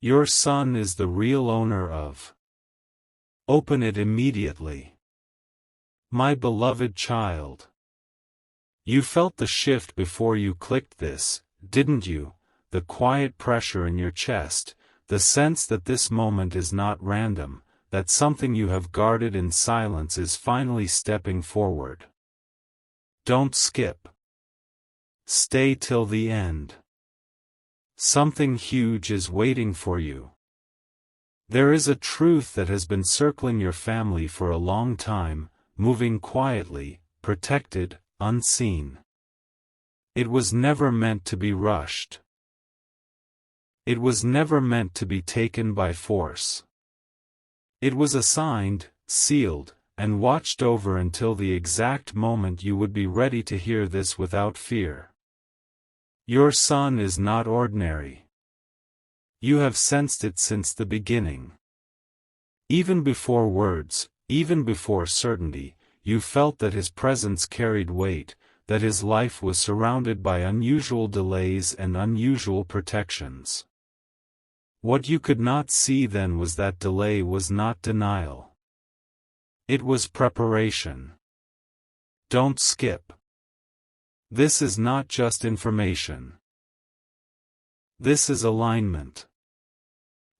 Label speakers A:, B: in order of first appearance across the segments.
A: Your son is the real owner of. Open it immediately. My beloved child. You felt the shift before you clicked this, didn't you? The quiet pressure in your chest, the sense that this moment is not random, that something you have guarded in silence is finally stepping forward. Don't skip. Stay till the end. Something huge is waiting for you. There is a truth that has been circling your family for a long time, moving quietly, protected, unseen. It was never meant to be rushed. It was never meant to be taken by force. It was assigned, sealed, and watched over until the exact moment you would be ready to hear this without fear. Your son is not ordinary. You have sensed it since the beginning. Even before words, even before certainty, you felt that his presence carried weight, that his life was surrounded by unusual delays and unusual protections. What you could not see then was that delay was not denial. It was preparation. Don't skip. This is not just information. This is alignment.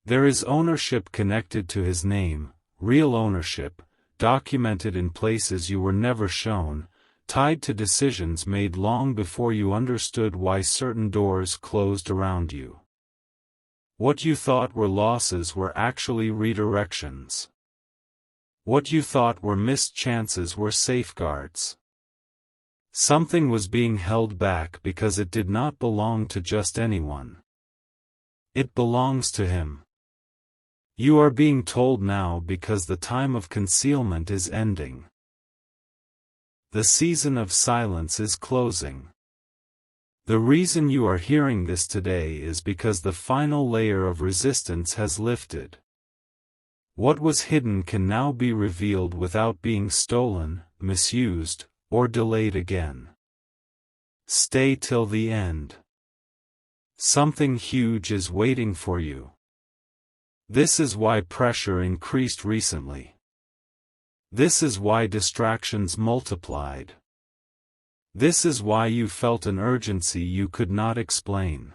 A: There is ownership connected to his name, real ownership, documented in places you were never shown, tied to decisions made long before you understood why certain doors closed around you. What you thought were losses were actually redirections. What you thought were missed chances were safeguards. Something was being held back because it did not belong to just anyone. It belongs to him. You are being told now because the time of concealment is ending. The season of silence is closing. The reason you are hearing this today is because the final layer of resistance has lifted. What was hidden can now be revealed without being stolen, misused, or delayed again. Stay till the end. Something huge is waiting for you. This is why pressure increased recently. This is why distractions multiplied. This is why you felt an urgency you could not explain.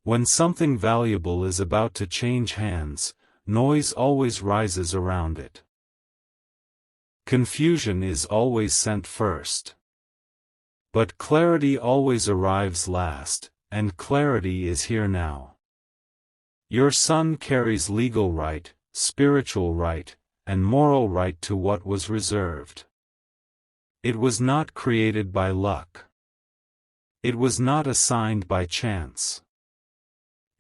A: When something valuable is about to change hands, noise always rises around it. Confusion is always sent first. But clarity always arrives last, and clarity is here now. Your son carries legal right, spiritual right, and moral right to what was reserved. It was not created by luck. It was not assigned by chance.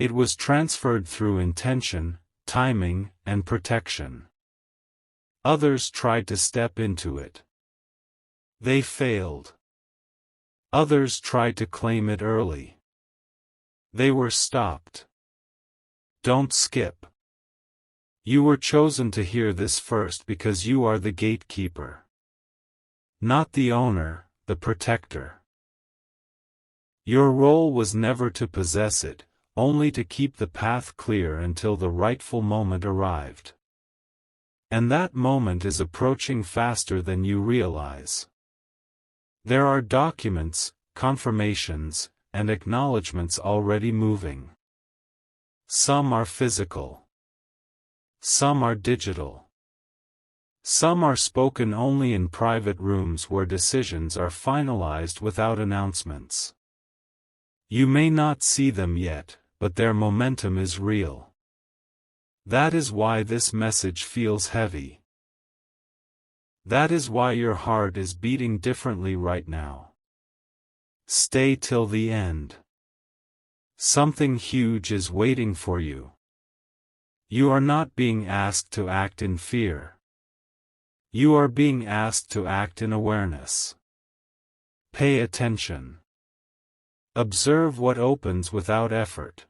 A: It was transferred through intention, timing, and protection. Others tried to step into it. They failed. Others tried to claim it early. They were stopped. Don't skip. You were chosen to hear this first because you are the gatekeeper. Not the owner, the protector. Your role was never to possess it, only to keep the path clear until the rightful moment arrived. And that moment is approaching faster than you realize. There are documents, confirmations, and acknowledgments already moving. Some are physical. Some are digital. Some are spoken only in private rooms where decisions are finalized without announcements. You may not see them yet, but their momentum is real. That is why this message feels heavy. That is why your heart is beating differently right now. Stay till the end. Something huge is waiting for you. You are not being asked to act in fear. You are being asked to act in awareness. Pay attention. Observe what opens without effort.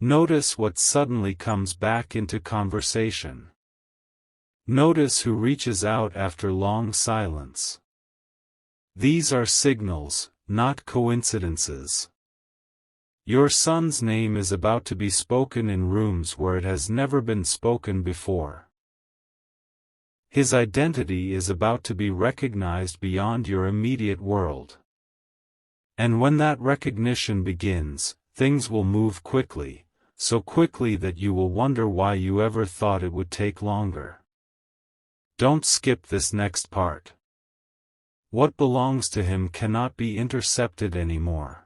A: Notice what suddenly comes back into conversation. Notice who reaches out after long silence. These are signals, not coincidences. Your son's name is about to be spoken in rooms where it has never been spoken before. His identity is about to be recognized beyond your immediate world. And when that recognition begins, things will move quickly, so quickly that you will wonder why you ever thought it would take longer. Don't skip this next part. What belongs to him cannot be intercepted anymore.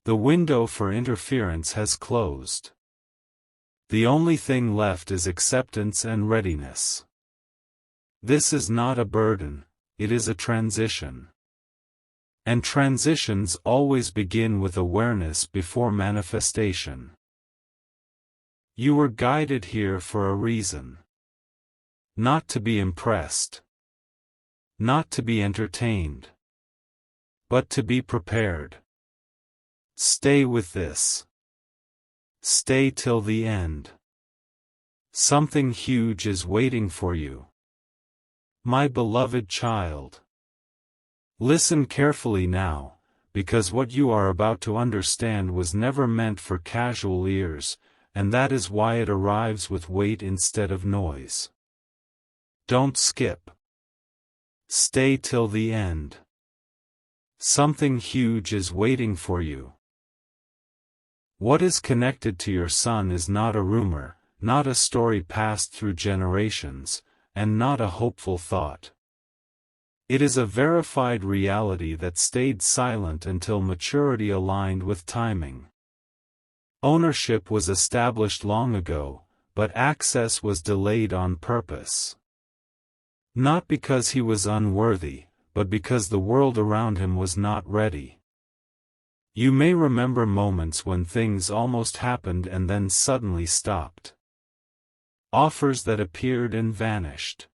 A: The window for interference has closed. The only thing left is acceptance and readiness. This is not a burden, it is a transition. And transitions always begin with awareness before manifestation. You were guided here for a reason. Not to be impressed. Not to be entertained. But to be prepared. Stay with this. Stay till the end. Something huge is waiting for you. My beloved child. Listen carefully now, because what you are about to understand was never meant for casual ears, and that is why it arrives with weight instead of noise. Don't skip. Stay till the end. Something huge is waiting for you. What is connected to your son is not a rumor, not a story passed through generations, and not a hopeful thought. It is a verified reality that stayed silent until maturity aligned with timing. Ownership was established long ago, but access was delayed on purpose. Not because he was unworthy, but because the world around him was not ready. You may remember moments when things almost happened and then suddenly stopped. Offers that appeared and vanished.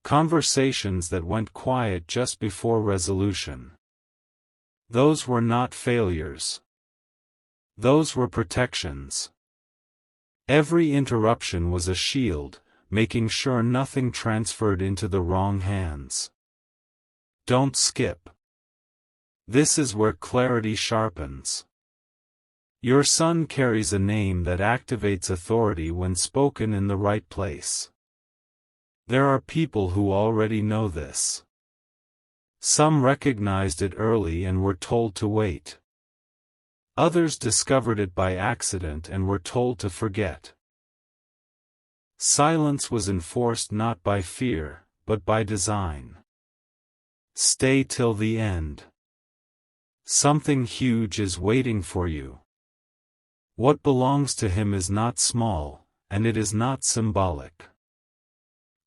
A: Conversations that went quiet just before resolution. Those were not failures. Those were protections. Every interruption was a shield, making sure nothing transferred into the wrong hands. Don't skip. This is where clarity sharpens. Your son carries a name that activates authority when spoken in the right place. There are people who already know this. Some recognized it early and were told to wait. Others discovered it by accident and were told to forget. Silence was enforced not by fear, but by design. Stay till the end. Something huge is waiting for you. What belongs to him is not small, and it is not symbolic.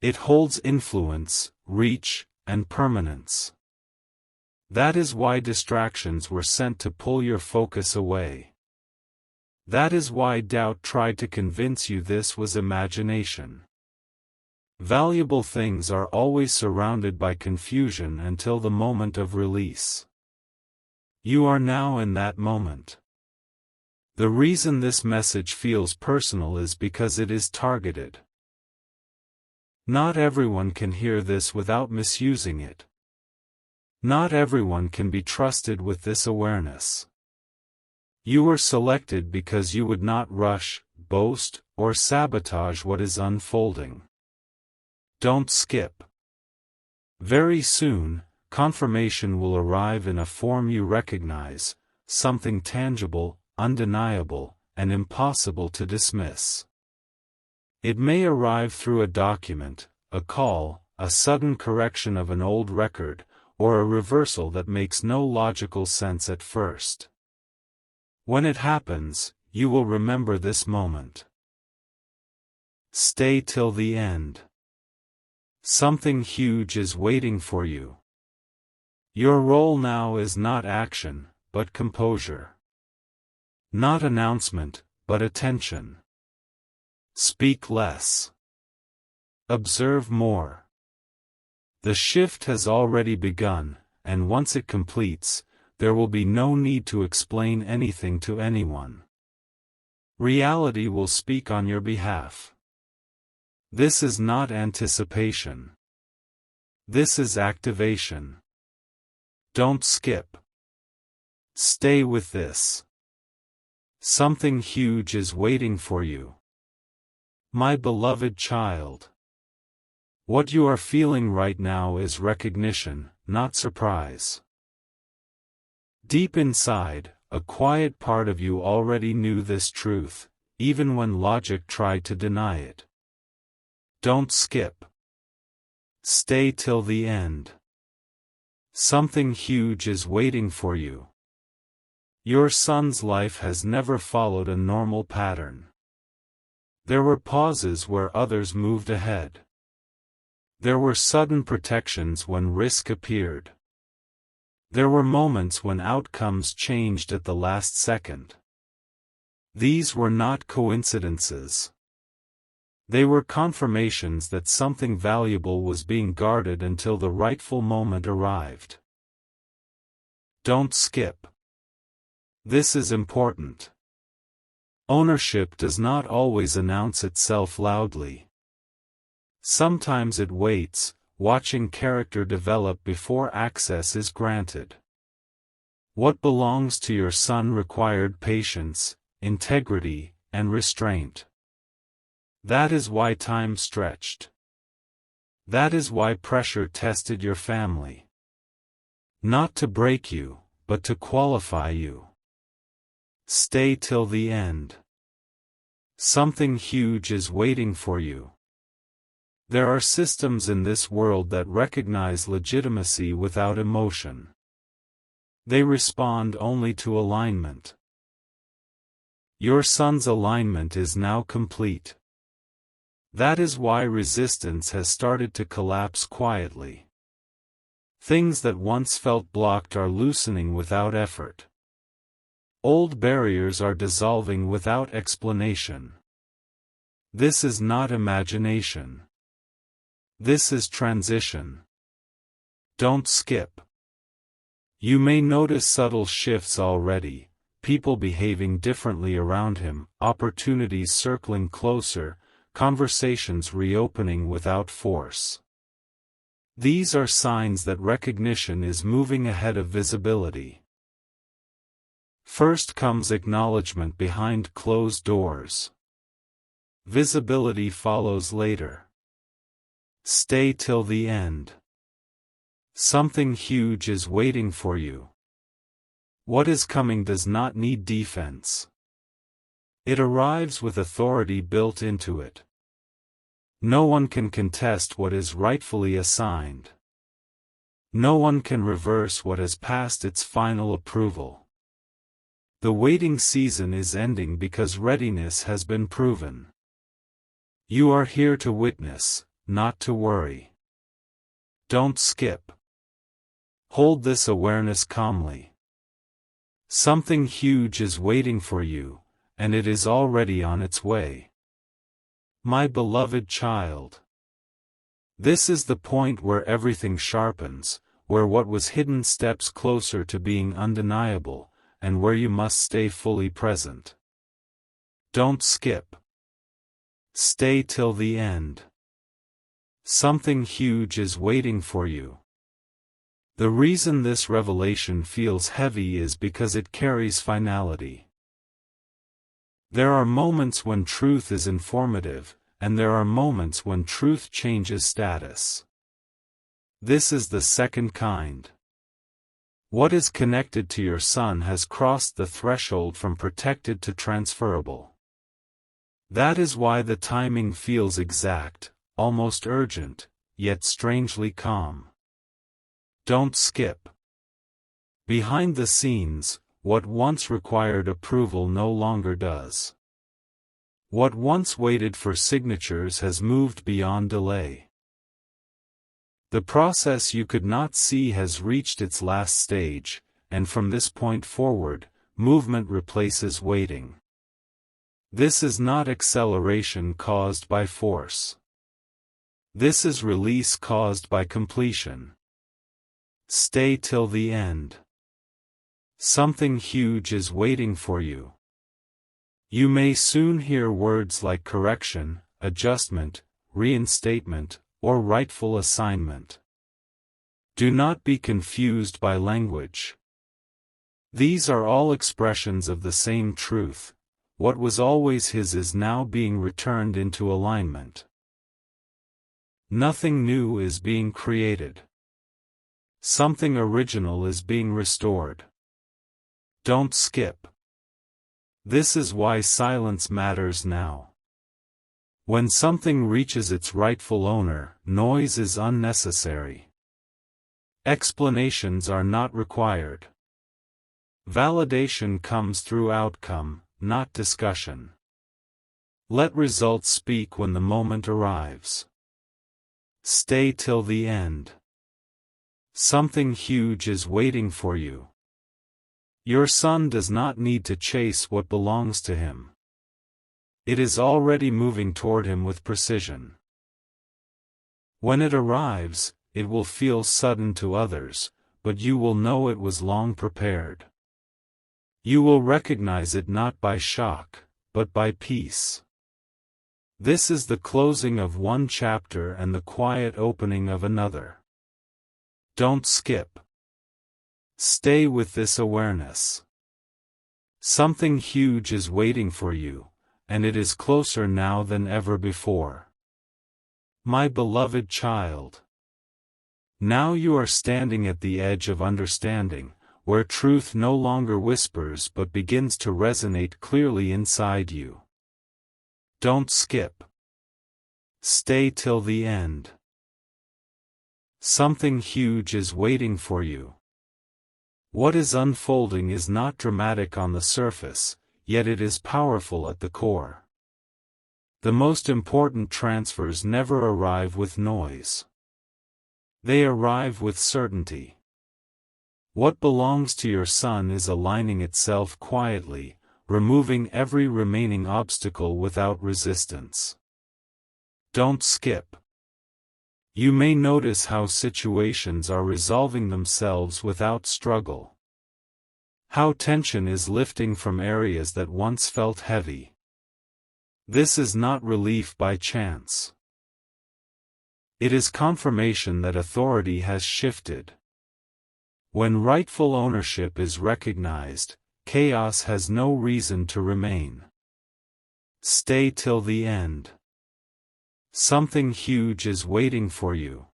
A: It holds influence, reach, and permanence. That is why distractions were sent to pull your focus away. That is why doubt tried to convince you this was imagination. Valuable things are always surrounded by confusion until the moment of release. You are now in that moment. The reason this message feels personal is because it is targeted. Not everyone can hear this without misusing it. Not everyone can be trusted with this awareness. You were selected because you would not rush, boast, or sabotage what is unfolding. Don't skip. Very soon, confirmation will arrive in a form you recognize, something tangible, undeniable, and impossible to dismiss. It may arrive through a document, a call, a sudden correction of an old record, or a reversal that makes no logical sense at first. When it happens, you will remember this moment. Stay till the end. Something huge is waiting for you. Your role now is not action, but composure. Not announcement, but attention. Speak less. Observe more. The shift has already begun, and once it completes, there will be no need to explain anything to anyone. Reality will speak on your behalf. This is not anticipation. This is activation. Don't skip. Stay with this. Something huge is waiting for you. My beloved child. What you are feeling right now is recognition, not surprise. Deep inside, a quiet part of you already knew this truth, even when logic tried to deny it. Don't skip. Stay till the end. Something huge is waiting for you. Your son's life has never followed a normal pattern. There were pauses where others moved ahead. There were sudden protections when risk appeared. There were moments when outcomes changed at the last second. These were not coincidences. They were confirmations that something valuable was being guarded until the rightful moment arrived. Don't skip. This is important. Ownership does not always announce itself loudly. Sometimes it waits, watching character develop before access is granted. What belongs to your son required patience, integrity, and restraint. That is why time stretched. That is why pressure tested your family. Not to break you, but to qualify you. Stay till the end. Something huge is waiting for you. There are systems in this world that recognize legitimacy without emotion. They respond only to alignment. Your son's alignment is now complete. That is why resistance has started to collapse quietly. Things that once felt blocked are loosening without effort. Old barriers are dissolving without explanation. This is not imagination. This is transition. Don't skip. You may notice subtle shifts already, people behaving differently around him, opportunities circling closer, conversations reopening without force. These are signs that recognition is moving ahead of visibility. First comes acknowledgement behind closed doors. Visibility follows later. Stay till the end. Something huge is waiting for you. What is coming does not need defense. It arrives with authority built into it. No one can contest what is rightfully assigned. No one can reverse what has passed its final approval. The waiting season is ending because readiness has been proven. You are here to witness, not to worry. Don't skip. Hold this awareness calmly. Something huge is waiting for you, and it is already on its way. My beloved child. This is the point where everything sharpens, where what was hidden steps closer to being undeniable, and where you must stay fully present. Don't skip. Stay till the end. Something huge is waiting for you. The reason this revelation feels heavy is because it carries finality. There are moments when truth is informative, and there are moments when truth changes status. This is the second kind. What is connected to your son has crossed the threshold from protected to transferable. That is why the timing feels exact, almost urgent, yet strangely calm. Don't skip. Behind the scenes, what once required approval no longer does. What once waited for signatures has moved beyond delay. The process you could not see has reached its last stage, and from this point forward, movement replaces waiting. This is not acceleration caused by force. This is release caused by completion. Stay till the end. Something huge is waiting for you. You may soon hear words like correction, adjustment, reinstatement, or rightful assignment. Do not be confused by language. These are all expressions of the same truth. What was always his is now being returned into alignment. Nothing new is being created. Something original is being restored. Don't skip. This is why silence matters now. When something reaches its rightful owner, noise is unnecessary. Explanations are not required. Validation comes through outcome, not discussion. Let results speak when the moment arrives. Stay till the end. Something huge is waiting for you. Your son does not need to chase what belongs to him. It is already moving toward him with precision. When it arrives, it will feel sudden to others, but you will know it was long prepared. You will recognize it not by shock, but by peace. This is the closing of one chapter and the quiet opening of another. Don't skip. Stay with this awareness. Something huge is waiting for you, and it is closer now than ever before. My beloved child. Now you are standing at the edge of understanding, where truth no longer whispers but begins to resonate clearly inside you. Don't skip. Stay till the end. Something huge is waiting for you. What is unfolding is not dramatic on the surface, yet it is powerful at the core. The most important transfers never arrive with noise. They arrive with certainty. What belongs to your son is aligning itself quietly, removing every remaining obstacle without resistance. Don't skip. You may notice how situations are resolving themselves without struggle. How tension is lifting from areas that once felt heavy. This is not relief by chance. It is confirmation that authority has shifted. When rightful ownership is recognized, chaos has no reason to remain. Stay till the end. Something huge is waiting for you.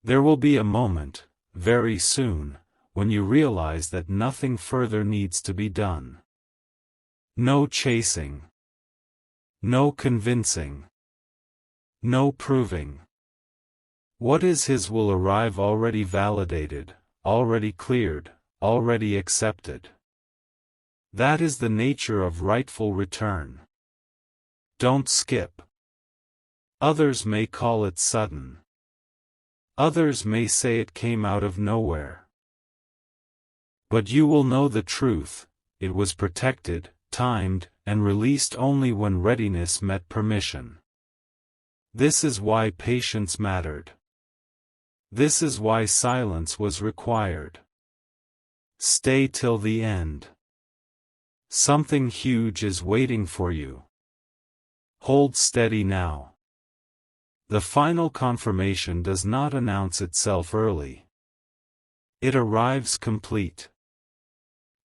A: There will be a moment, very soon, when you realize that nothing further needs to be done. No chasing. No convincing. No proving. What is his will arrive already validated, already cleared, already accepted. That is the nature of rightful return. Don't skip. Others may call it sudden. Others may say it came out of nowhere. But you will know the truth, it was protected, timed, and released only when readiness met permission. This is why patience mattered. This is why silence was required. Stay till the end. Something huge is waiting for you. Hold steady now. The final confirmation does not announce itself early. It arrives complete.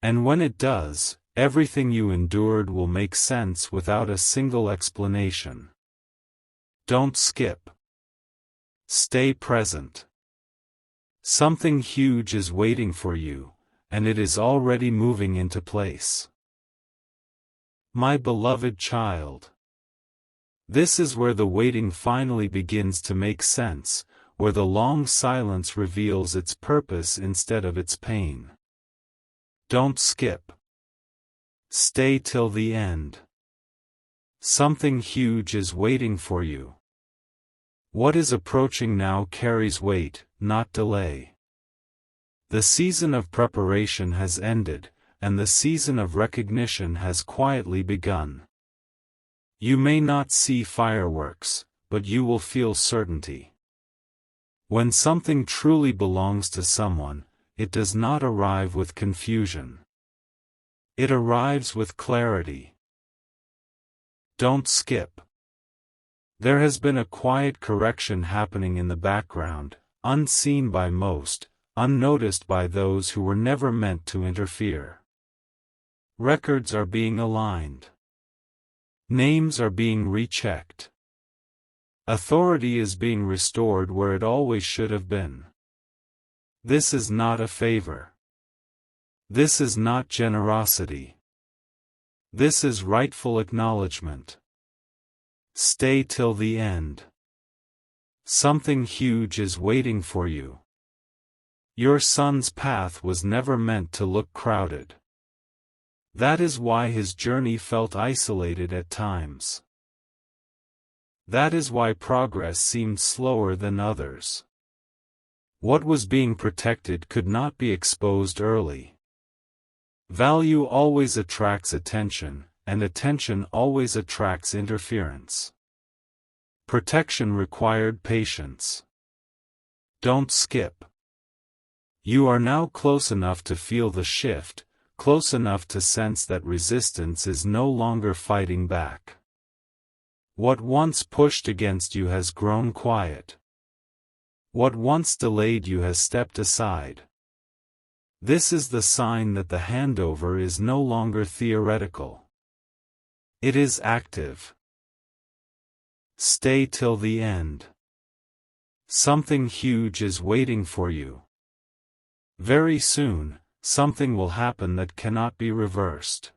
A: And when it does, everything you endured will make sense without a single explanation. Don't skip. Stay present. Something huge is waiting for you, and it is already moving into place. My beloved child. This is where the waiting finally begins to make sense, where the long silence reveals its purpose instead of its pain. Don't skip. Stay till the end. Something huge is waiting for you. What is approaching now carries weight, not delay. The season of preparation has ended, and the season of recognition has quietly begun. You may not see fireworks, but you will feel certainty. When something truly belongs to someone, it does not arrive with confusion. It arrives with clarity. Don't skip. There has been a quiet correction happening in the background, unseen by most, unnoticed by those who were never meant to interfere. Records are being aligned. Names are being rechecked. Authority is being restored where it always should have been. This is not a favor. This is not generosity. This is rightful acknowledgement. Stay till the end. Something huge is waiting for you. Your son's path was never meant to look crowded. That is why his journey felt isolated at times. That is why progress seemed slower than others. What was being protected could not be exposed early. Value always attracts attention, and attention always attracts interference. Protection required patience. Don't skip. You are now close enough to feel the shift, close enough to sense that resistance is no longer fighting back. What once pushed against you has grown quiet. What once delayed you has stepped aside. This is the sign that the handover is no longer theoretical. It is active. Stay till the end. Something huge is waiting for you. Very soon, something will happen that cannot be reversed.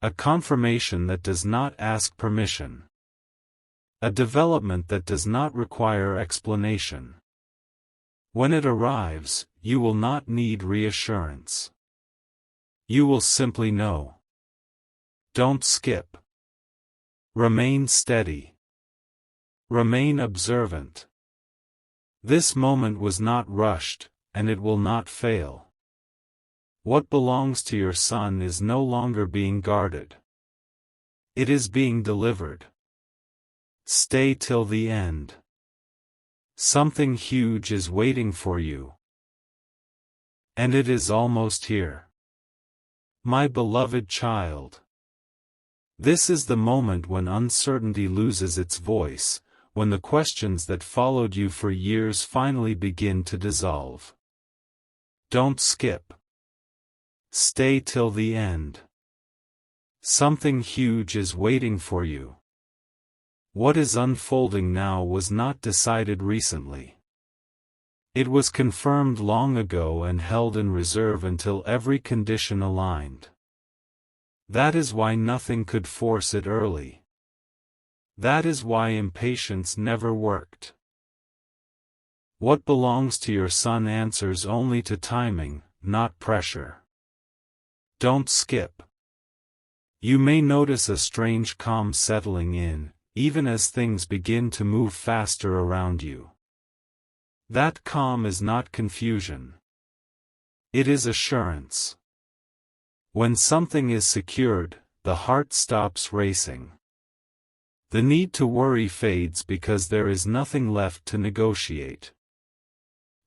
A: A confirmation that does not ask permission. A development that does not require explanation. When it arrives, you will not need reassurance. You will simply know. Don't skip. Remain steady. Remain observant. This moment was not rushed, and it will not fail. What belongs to your son is no longer being guarded. It is being delivered. Stay till the end. Something huge is waiting for you. And it is almost here. My beloved child. This is the moment when uncertainty loses its voice, when the questions that followed you for years finally begin to dissolve. Don't skip. Stay till the end. Something huge is waiting for you. What is unfolding now was not decided recently. It was confirmed long ago and held in reserve until every condition aligned. That is why nothing could force it early. That is why impatience never worked. What belongs to your son answers only to timing, not pressure. Don't skip. You may notice a strange calm settling in, even as things begin to move faster around you. That calm is not confusion. It is assurance. When something is secured, the heart stops racing. The need to worry fades because there is nothing left to negotiate.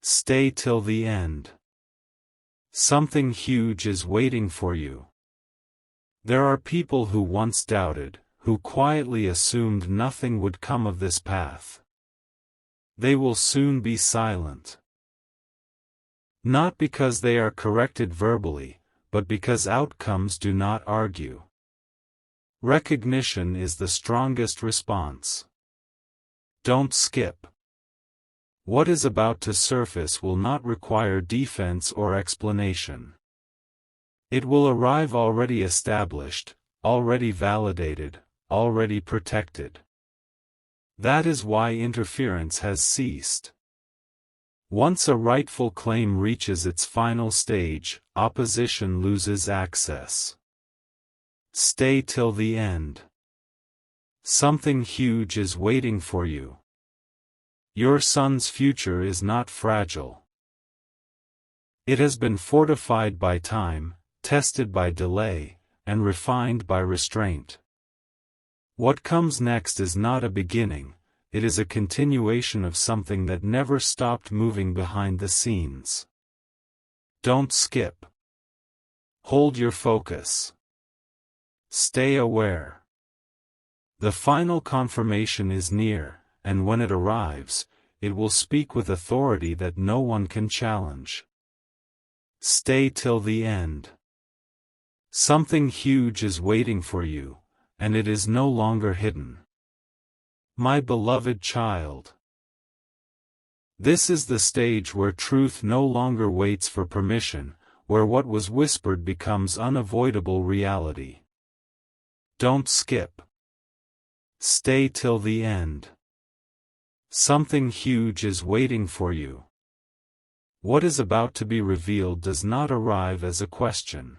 A: Stay till the end. Something huge is waiting for you. There are people who once doubted, who quietly assumed nothing would come of this path. They will soon be silent. Not because they are corrected verbally, but because outcomes do not argue. Recognition is the strongest response. Don't skip. What is about to surface will not require defense or explanation. It will arrive already established, already validated, already protected. That is why interference has ceased. Once a rightful claim reaches its final stage, opposition loses access. Stay till the end. Something huge is waiting for you. Your son's future is not fragile. It has been fortified by time, tested by delay, and refined by restraint. What comes next is not a beginning, it is a continuation of something that never stopped moving behind the scenes. Don't skip. Hold your focus. Stay aware. The final confirmation is near, and when it arrives, it will speak with authority that no one can challenge. Stay till the end. Something huge is waiting for you, and it is no longer hidden. My beloved child. This is the stage where truth no longer waits for permission, where what was whispered becomes unavoidable reality. Don't skip. Stay till the end. Something huge is waiting for you. What is about to be revealed does not arrive as a question.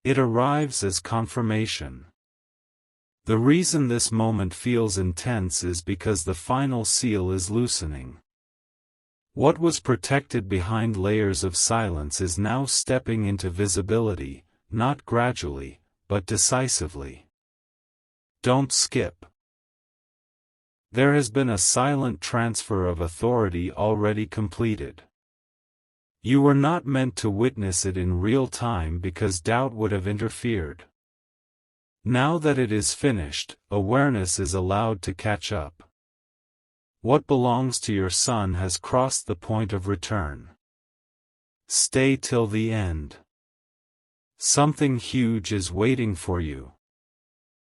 A: It arrives as confirmation. The reason this moment feels intense is because the final seal is loosening. What was protected behind layers of silence is now stepping into visibility, not gradually, but decisively. Don't skip. There has been a silent transfer of authority already completed. You were not meant to witness it in real time because doubt would have interfered. Now that it is finished, awareness is allowed to catch up. What belongs to your son has crossed the point of return. Stay till the end. Something huge is waiting for you.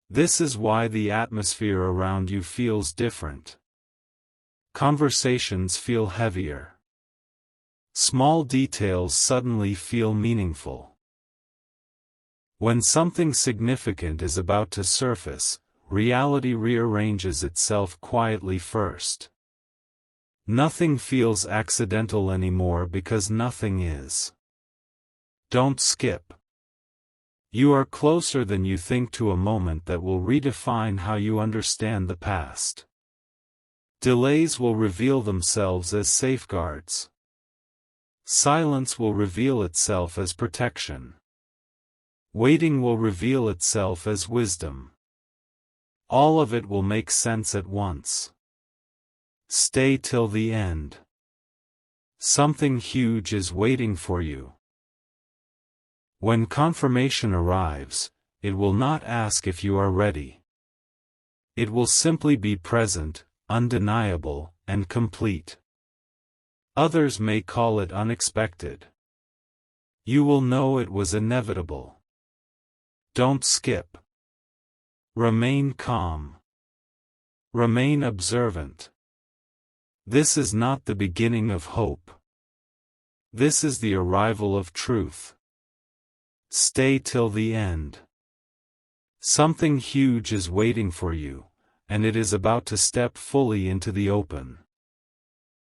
A: This is why the atmosphere around you feels different. Conversations feel heavier. Small details suddenly feel meaningful. When something significant is about to surface, reality rearranges itself quietly first. Nothing feels accidental anymore because nothing is. Don't skip. You are closer than you think to a moment that will redefine how you understand the past. Delays will reveal themselves as safeguards. Silence will reveal itself as protection. Waiting will reveal itself as wisdom. All of it will make sense at once. Stay till the end. Something huge is waiting for you. When confirmation arrives, it will not ask if you are ready. It will simply be present, undeniable, and complete. Others may call it unexpected. You will know it was inevitable. Don't skip. Remain calm. Remain observant. This is not the beginning of hope. This is the arrival of truth. Stay till the end. Something huge is waiting for you, and it is about to step fully into the open.